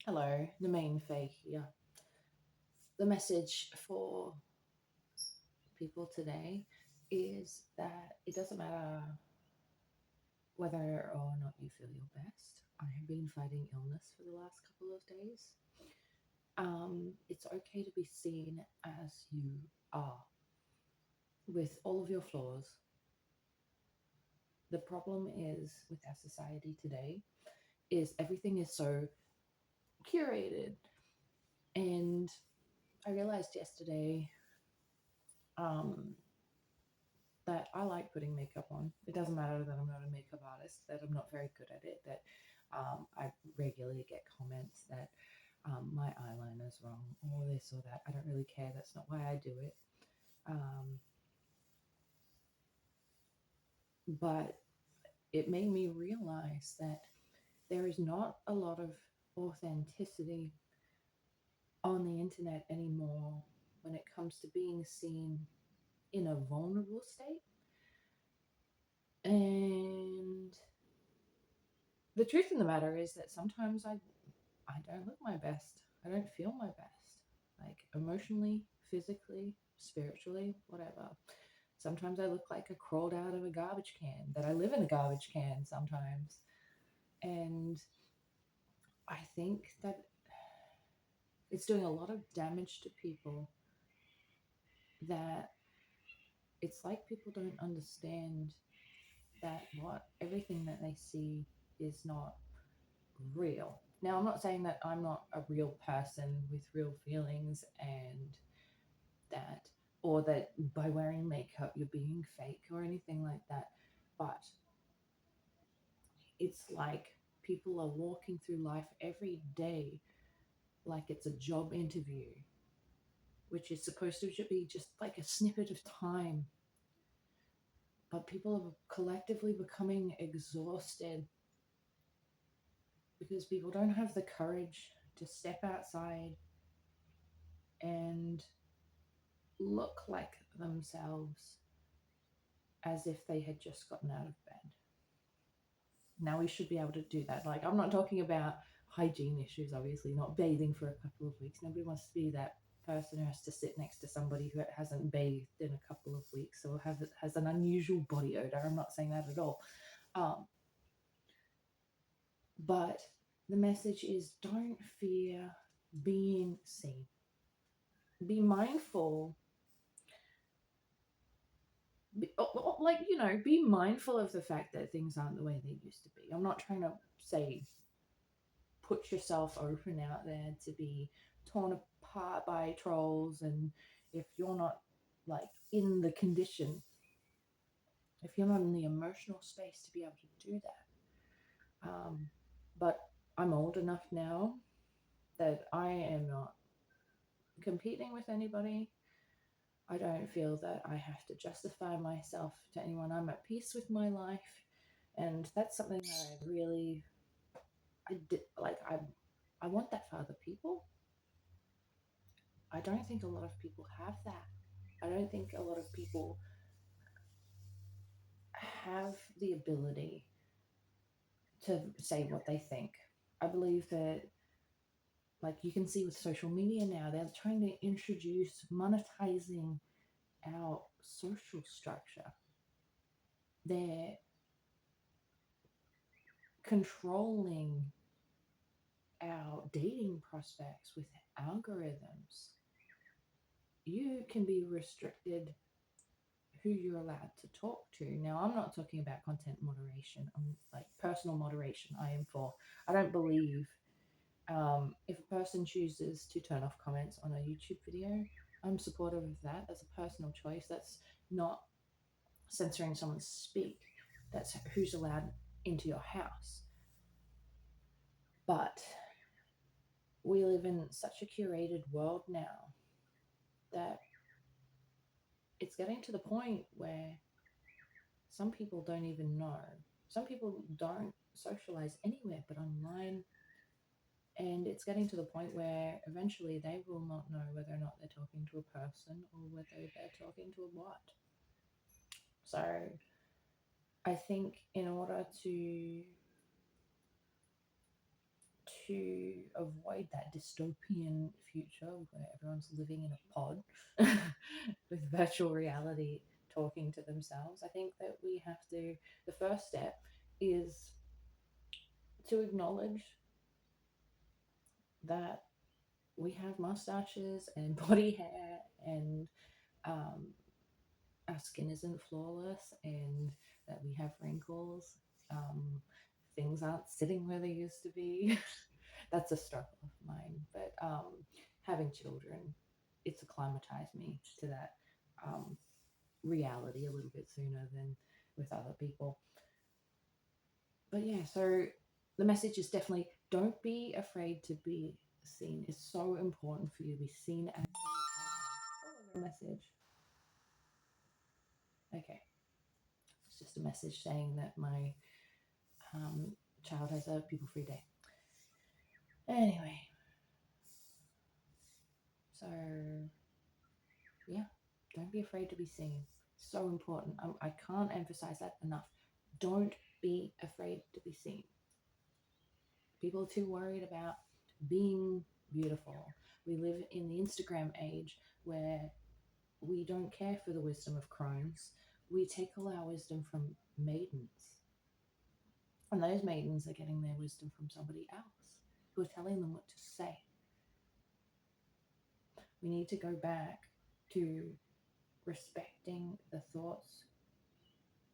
Hello, the main Faye here. The message for people today is that it doesn't matter whether or not you feel your best. I have been fighting illness for the last couple of days. It's okay to be seen as you are with all of your flaws. The problem is with our society today is everything is so curated. And I realized yesterday um, that I like putting makeup on. It doesn't matter that I'm not a makeup artist, that I'm not very good at it, that I regularly get comments that my eyeliner's wrong, or this or that. I don't really care. That's not why I do it. Um, but it made me realize that there is not a lot of authenticity on the internet anymore when it comes to being seen in a vulnerable state. And the truth of the matter is that sometimes I don't look my best. I don't feel my best. Like emotionally, physically, spiritually, whatever. Sometimes I look like I crawled out of a garbage can, that I live in a garbage can sometimes. And I think that it's doing a lot of damage to people, that it's like people don't understand that what everything that they see is not real. Now, I'm not saying that I'm not a real person with real feelings and that, or that by wearing makeup you're being fake or anything like that. But it's like people are walking through life every day like it's a job interview, which is supposed to be just like a snippet of time. But people are collectively becoming exhausted because people don't have the courage to step outside and look like themselves as if they had just gotten out of bed. Now we should be able to do that. Like, I'm not talking about hygiene issues, obviously, not bathing for a couple of weeks. Nobody wants to be that person who has to sit next to somebody who hasn't bathed in a couple of weeks or has an unusual body odor. I'm not saying that at all. Um, but the message is, don't fear being seen. Be mindful. Be mindful of the fact that things aren't the way they used to be. I'm not trying to say put yourself open out there to be torn apart by trolls, and if you're not like in the condition, if you're not in the emotional space to be able to do that. But I'm old enough now that I am not competing with anybody. I don't feel that I have to justify myself to anyone. I'm at peace with my life, and that's something that I really, I did like. I want that for other people. I don't think a lot of people have that. I don't think a lot of people have the ability to say what they think. I believe that, like you can see with social media now, they're trying to introduce monetizing our social structure. They're controlling our dating prospects with algorithms. You can be restricted who you're allowed to talk to. Now, I'm not talking about content moderation. I'm like personal moderation. I am for. I don't believe if a person chooses to turn off comments on a YouTube video, I'm supportive of that. That's a personal choice. That's not censoring someone's speak. That's who's allowed into your house. But we live in such a curated world now that it's getting to the point where some people don't even know. Some people don't socialize anywhere but online. And it's getting to the point where eventually they will not know whether or not they're talking to a person or whether they're talking to a bot. So I think in order to avoid that dystopian future where everyone's living in a pod with virtual reality talking to themselves, I think that we have to, the first step is to acknowledge that we have mustaches and body hair, and um, our skin isn't flawless, and that we have wrinkles. Um, Things aren't sitting where they used to be. That's a struggle of mine. But having children, it's acclimatized me to that reality a little bit sooner than with other people. But yeah, so the message is definitely don't be afraid to be seen. It's so important for you to be seen as you are. Oh, message. Okay. It's just a message saying that my child has a pupil free day. Anyway, so yeah, don't be afraid to be seen. So important. I can't emphasize that enough. Don't be afraid to be seen. People are too worried about being beautiful. We live in the Instagram age where we don't care for the wisdom of crones. We take all our wisdom from maidens. And those maidens are getting their wisdom from somebody else who are telling them what to say. We need to go back to respecting the thoughts,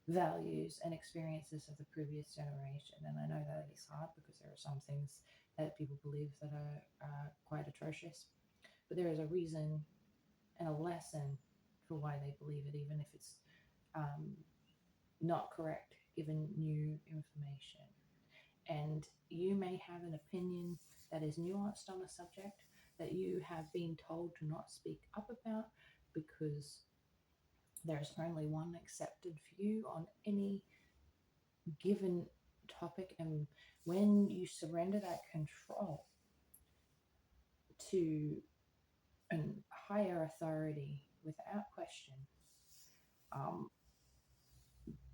values, and experiences of the previous generation. And I know that it's hard because there are some things that people believe that are quite atrocious, but there is a reason and a lesson for why they believe it, even if it's not correct, given new information. And you may have an opinion that is nuanced on a subject that you have been told to not speak up about because there's only one accepted view on any given topic. And when you surrender that control to a higher authority without question,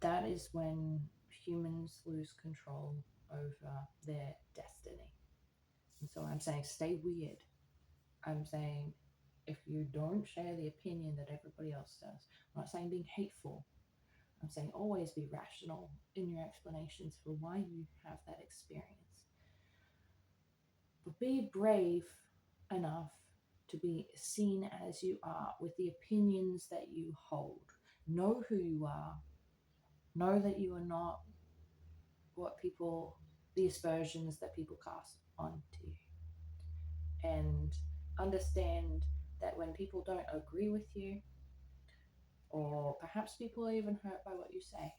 that is when humans lose control over their destiny. And so I'm saying stay weird. I'm saying if you don't share the opinion that everybody else does, I'm not saying being hateful. I'm saying always be rational in your explanations for why you have that experience. But be brave enough to be seen as you are with the opinions that you hold. Know who you are. Know that you are not what people, the aspersions that people cast onto you. And understand that when people don't agree with you, or perhaps people are even hurt by what you say,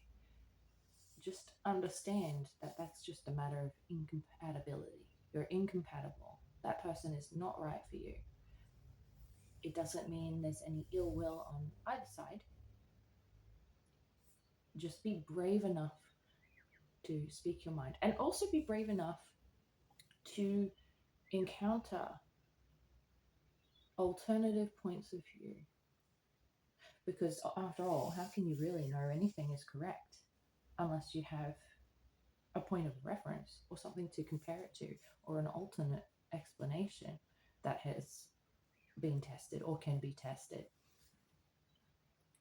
just understand that that's just a matter of incompatibility. You're incompatible. That person is not right for you. It doesn't mean there's any ill will on either side. Just be brave enough to speak your mind, and also be brave enough to encounter alternative points of view. Because after all, how can you really know anything is correct unless you have a point of reference or something to compare it to, or an alternate explanation that has been tested or can be tested?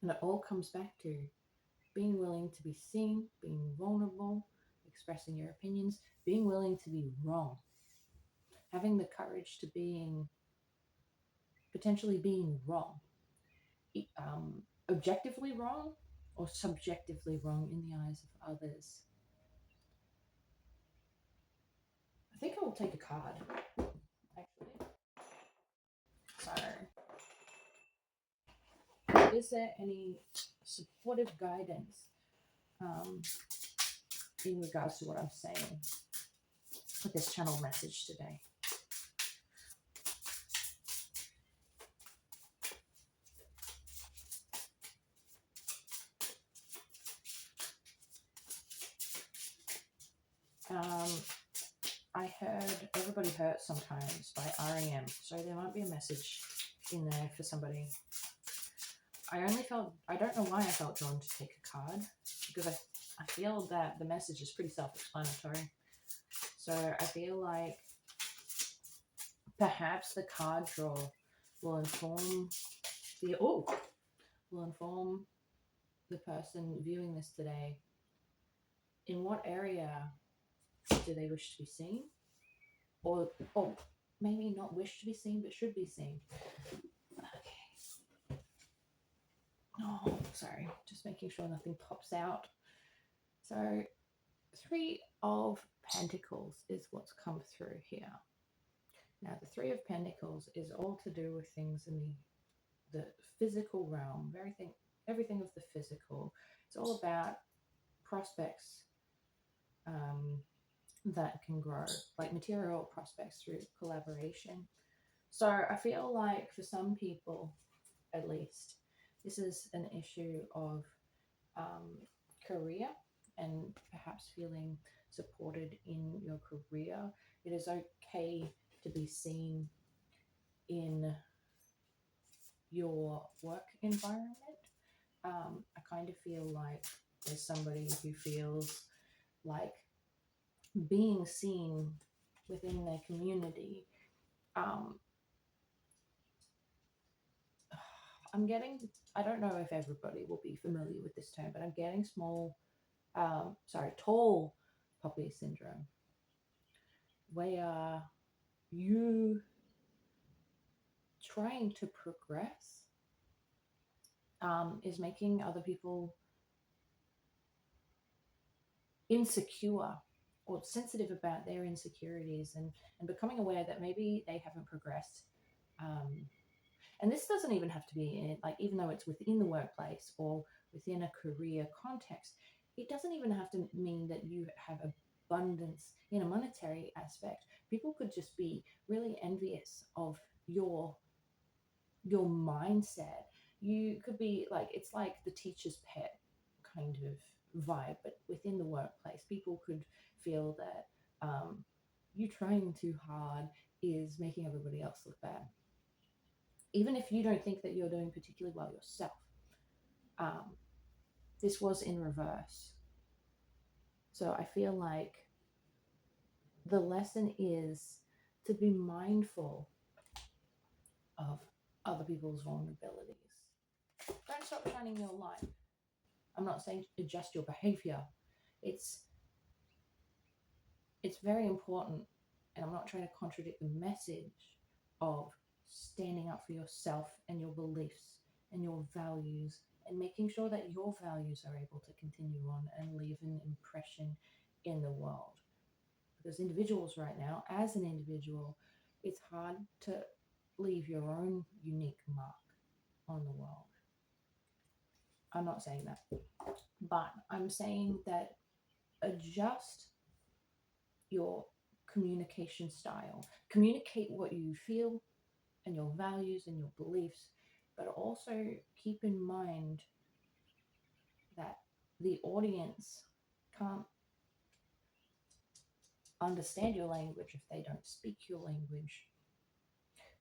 And it all comes back to being willing to be seen, being vulnerable, expressing your opinions, being willing to be wrong, having the courage to potentially being wrong, objectively wrong or subjectively wrong in the eyes of others. I think I will take a card, actually. So, is there any supportive guidance in regards to what I'm saying with this channel message today? I heard Everybody Hurts Sometimes by R.E.M. So there might be a message in there for somebody. I don't know why I felt drawn to take a card, because I feel that the message is pretty self-explanatory. So I feel like Perhaps the card draw will inform the will inform the person viewing this today. In what area do they wish to be seen, or maybe not wish to be seen but should be seen? Okay. Oh, sorry, just making sure nothing pops out. So, Three of Pentacles is what's come through here. Now, the Three of Pentacles is all to do with things in the physical realm, everything of the physical. It's all about prospects that can grow, like material prospects through collaboration. So I feel like for some people, at least, this is an issue of career and perhaps feeling supported in your career. It is okay to be seen in your work environment. I kind of feel like there's somebody who feels like being seen within their community. I'm getting, I don't know if everybody will be familiar with this term, but I'm getting tall poppy syndrome, where you trying to progress is making other people insecure or sensitive about their insecurities, and becoming aware that maybe they haven't progressed. And this doesn't even have to be in, like, even though it's within the workplace or within a career context, it doesn't even have to mean that you have abundance in a monetary aspect. People could just be really envious of your mindset. You could be like, it's like the teacher's pet kind of vibe, but within the workplace, people could feel that you trying too hard is making everybody else look bad, even if you don't think that you're doing particularly well yourself. This was in reverse. So I feel like the lesson is to be mindful of other people's vulnerabilities. Don't stop shining your light. I'm not saying adjust your behavior. It's very important, and I'm not trying to contradict the message of standing up for yourself and your beliefs and your values, and making sure that your values are able to continue on and leave an impression in the world. Because individuals right now, as an individual, it's hard to leave your own unique mark on the world. I'm not saying that, but I'm saying that adjust your communication style. Communicate what you feel and your values and your beliefs, but also keep in mind that the audience can't understand your language if they don't speak your language.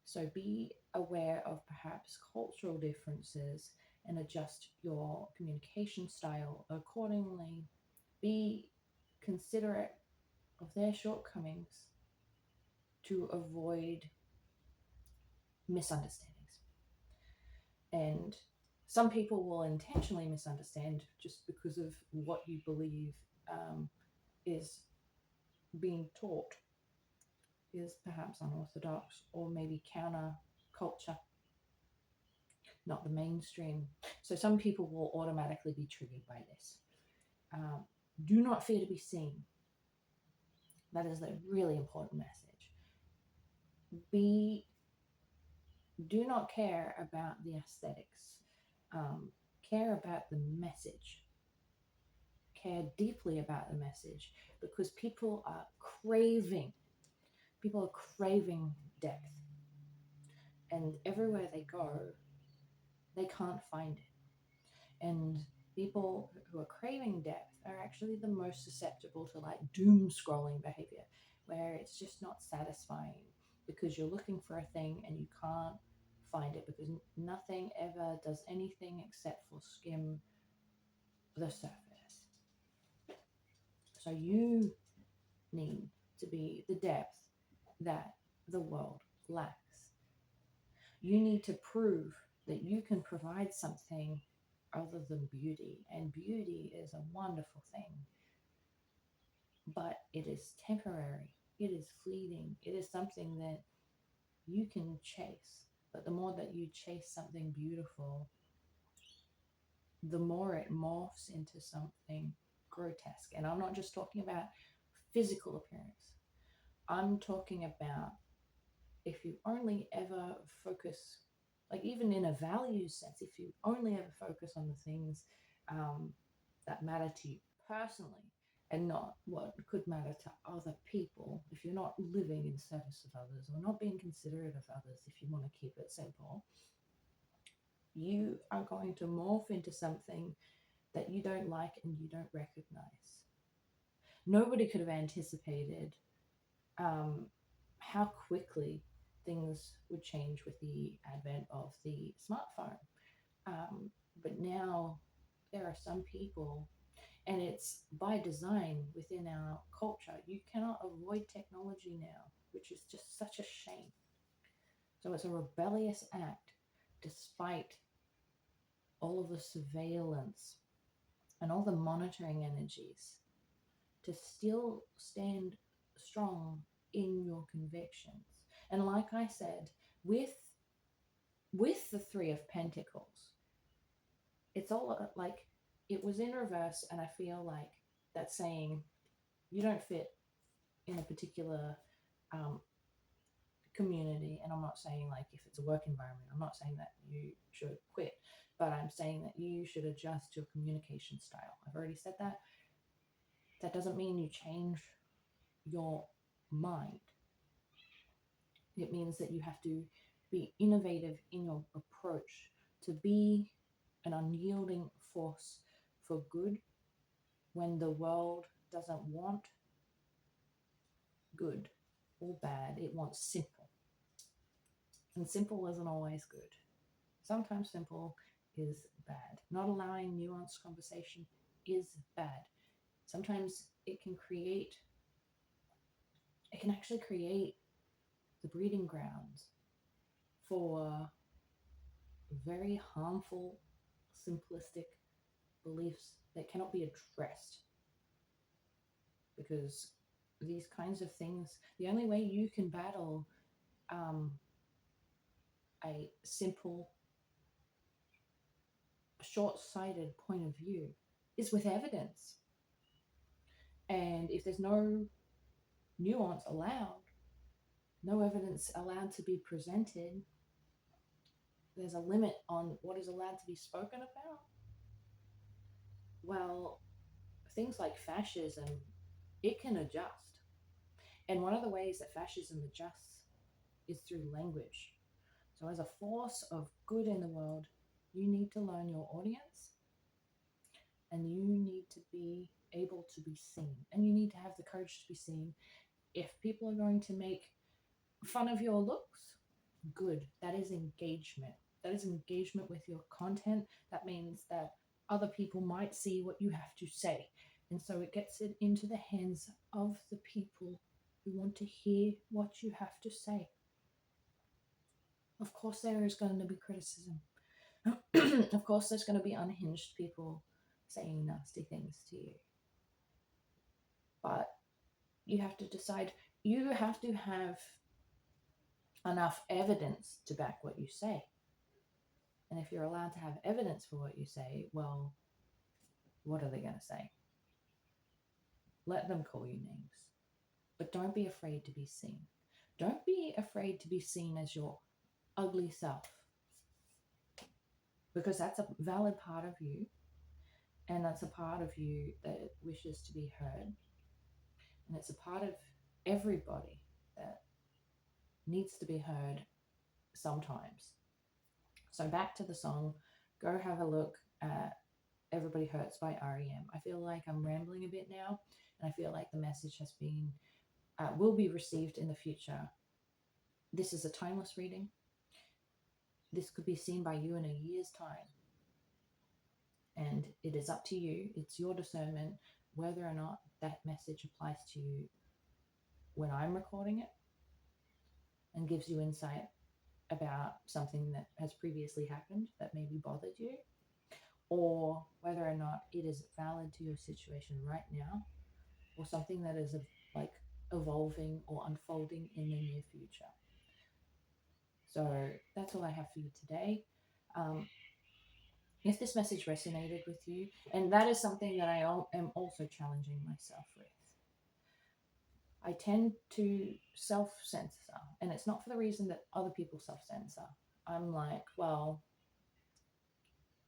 So be aware of perhaps cultural differences and adjust your communication style accordingly. Be considerate of their shortcomings to avoid misunderstandings. And some people will intentionally misunderstand just because of what you believe is being taught is perhaps unorthodox or maybe counter culture, not the mainstream. So some people will automatically be triggered by this. Do not fear to be seen. That is a really important message. Do not care about the aesthetics. Care about the message. Care deeply about the message, because people are craving depth, and everywhere they go, they can't find it. And people who are craving depth are actually the most susceptible to like doom scrolling behavior, where it's just not satisfying because you're looking for a thing and you can't find it, because nothing ever does anything except for skim the surface. So you need to be the depth that the world lacks. You need to prove that you can provide something other than beauty. And beauty is a wonderful thing, but it is temporary, it is fleeting, it is something that you can chase. But the more that you chase something beautiful, the more it morphs into something grotesque. And I'm not just talking about physical appearance, I'm talking about if you only ever focus, like even in a value sense, if you only ever focus on the things that matter to you personally and not what could matter to other people, if you're not living in service of others or not being considerate of others, if you want to keep it simple, you are going to morph into something that you don't like and you don't recognize. Nobody could have anticipated how quickly things would change with the advent of the smartphone. But now there are some people, and it's by design within our culture. You cannot avoid technology now, which is just such a shame. So it's a rebellious act, despite all of the surveillance and all the monitoring energies, to still stand strong in your convictions. And like I said, with the Three of Pentacles, it's all like it was in reverse, and I feel like that's saying you don't fit in a particular um, community. And I'm not saying like if it's a work environment, I'm not saying that you should quit, but I'm saying that you should adjust your communication style. I've already said that. That doesn't mean you change your mind. It means that you have to be innovative in your approach, to be an unyielding force for good when the world doesn't want good or bad. It wants simple. And simple isn't always good. Sometimes simple is bad. Not allowing nuanced conversation is bad. Sometimes it can actually create the breeding grounds for very harmful, simplistic beliefs that cannot be addressed. Because these kinds of things, the only way you can battle a simple, short-sighted point of view is with evidence. And if there's no nuance allowed, no evidence allowed to be presented, there's a limit on what is allowed to be spoken about. Well, things like fascism, it can adjust. And one of the ways that fascism adjusts is through language. So as a force of good in the world, you need to learn your audience, and you need to be able to be seen, and you need to have the courage to be seen. If people are going to make fun of your looks, good. That is engagement. That is engagement with your content. That means that other people might see what you have to say. And so it gets it into the hands of the people who want to hear what you have to say. Of course, there is going to be criticism. Of course, there's going to be unhinged people saying nasty things to you. But you have to decide, you have to have enough evidence to back what you say. And if you're allowed to have evidence for what you say, well, what are they going to say? Let them call you names. But don't be afraid to be seen. Don't be afraid to be seen as your ugly self. Because that's a valid part of you. And that's a part of you that wishes to be heard. And it's a part of everybody that needs to be heard sometimes. So back to the song, go have a look at Everybody Hurts by REM. I feel like I'm rambling a bit now, and I feel like the message has been, will be received in the future. This is a timeless reading. This could be seen by you in a year's time. And it is up to you. It's your discernment whether or not that message applies to you when I'm recording it. And and gives you insight about something that has previously happened that maybe bothered you, or whether or not it is valid to your situation right now, or something that is like evolving or unfolding in the near future. So that's all I have for you today. If this message resonated with you, and that is something that I am also challenging myself with, I tend to self censor, and it's not for the reason that other people self censor. I'm like, well,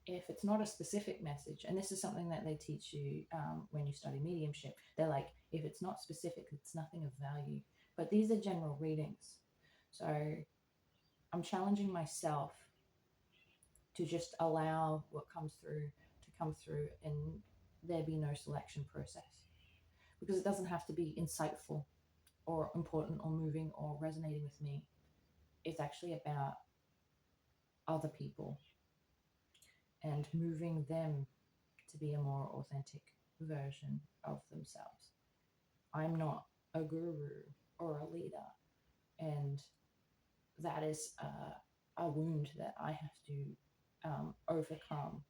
if it's not a specific message, and this is something that they teach you when you study mediumship, they're like, if it's not specific, it's nothing of value. But these are general readings. So I'm challenging myself to just allow what comes through to come through and there be no selection process. Because it doesn't have to be insightful or important or moving or resonating with me. It's actually about other people and moving them to be a more authentic version of themselves. I'm not a guru or a leader, and that is a wound that I have to overcome.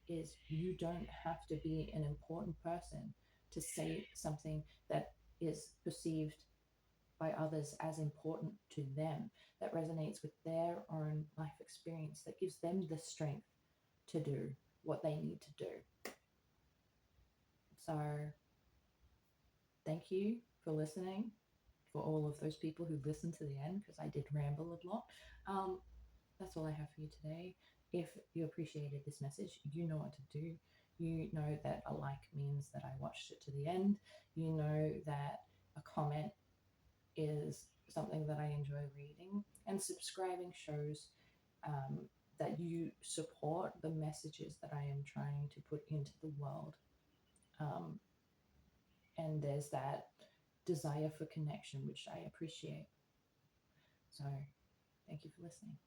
Is you don't have to be an important person to say something that is perceived by others as important to them, that resonates with their own life experience, that gives them the strength to do what they need to do. So thank you for listening, for all of those people who listened to the end, because I did ramble a lot. That's all I have for you today. If you appreciated this message, you know what to do. You know that a like means that I watched it to the end. You know that a comment is something that I enjoy reading, and subscribing shows that you support the messages that I am trying to put into the world. And there's that desire for connection, which I appreciate. So thank you for listening.